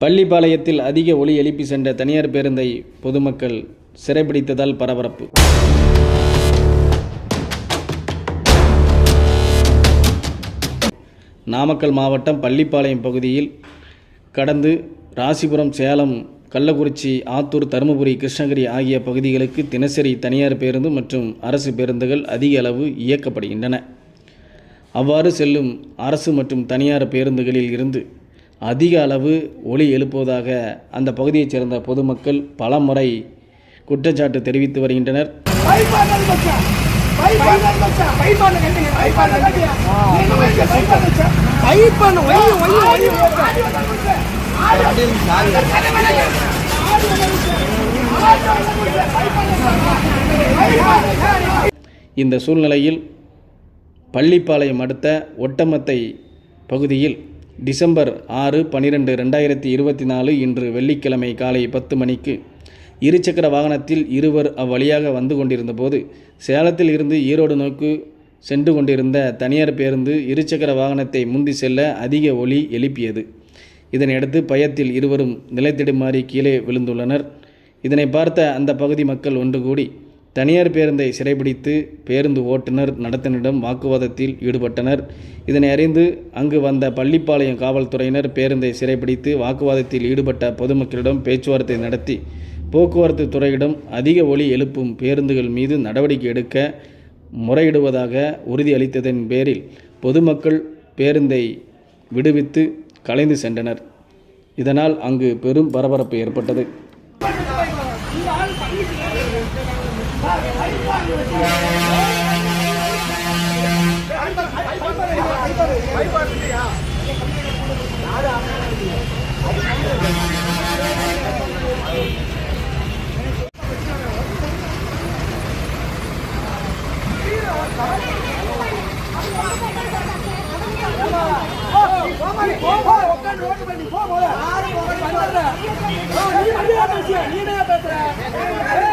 பள்ளிப்பாளையத்தில் அதிக ஒலி எழுப்பி சென்ற தனியார் பேருந்தை பொதுமக்கள் சிறைபிடித்ததால் பரபரப்பு. நாமக்கல் மாவட்டம் பள்ளிப்பாளையம் பகுதியில் கடந்து ராசிபுரம், சேலம், கள்ளக்குறிச்சி, ஆத்தூர், தருமபுரி, கிருஷ்ணகிரி ஆகிய பகுதிகளுக்கு தினசரி தனியார் பேருந்து மற்றும் அரசு பேருந்துகள் அதிக அளவு இயக்கப்படுகின்றன. அவ்வாறு செல்லும் அரசு மற்றும் தனியார் பேருந்துகளில் இருந்து அதிக அளவு ஒலி எழுப்புவதாக அந்த பகுதியைச் சேர்ந்த பொதுமக்கள் பல முறை குற்றச்சாட்டு தெரிவித்து வருகின்றனர். இந்த சூழ்நிலையில் பள்ளிப்பாளையம் அடுத்த ஒட்டமத்தை பகுதியில் டிசம்பர் 6, 12, 2024 இன்று வெள்ளிக்கிழமை காலை 10 மணிக்கு இருசக்கர வாகனத்தில் இருவர் அவ்வழியாக வந்து கொண்டிருந்த போது சேலத்தில் இருந்து ஈரோடு நோக்கி சென்று கொண்டிருந்த தனியார் பேருந்து இருசக்கர வாகனத்தை முந்தி செல்ல அதிக ஒலி எழுப்பியது. இதனையடுத்து பயத்தில் இருவரும் நிலைத்தடுமாறி கீழே விழுந்துள்ளனர். இதனை பார்த்த அந்த பகுதி மக்கள் ஒன்று கூடி தனியார் பேருந்தை சிறைபிடித்து பேருந்து ஓட்டுநர் நடத்துனரிடம் வாக்குவாதத்தில் ஈடுபட்டனர். இதனை அறிந்து அங்கு வந்த பள்ளிப்பாளையம் காவல்துறையினர் பேருந்தை சிறைபிடித்து வாக்குவாதத்தில் ஈடுபட்ட பொதுமக்களிடம் பேச்சுவார்த்தை நடத்தி போக்குவரத்து துறையிடம் அதிக ஒலி எழுப்பும் பேருந்துகள் மீது நடவடிக்கை எடுக்க முறையிடுவதாக உறுதியளித்ததன் பேரில் பொதுமக்கள் பேருந்தை விடுவித்து கலைந்து சென்றனர். இதனால் அங்கு பெரும் பரபரப்பு ஏற்பட்டது. நீ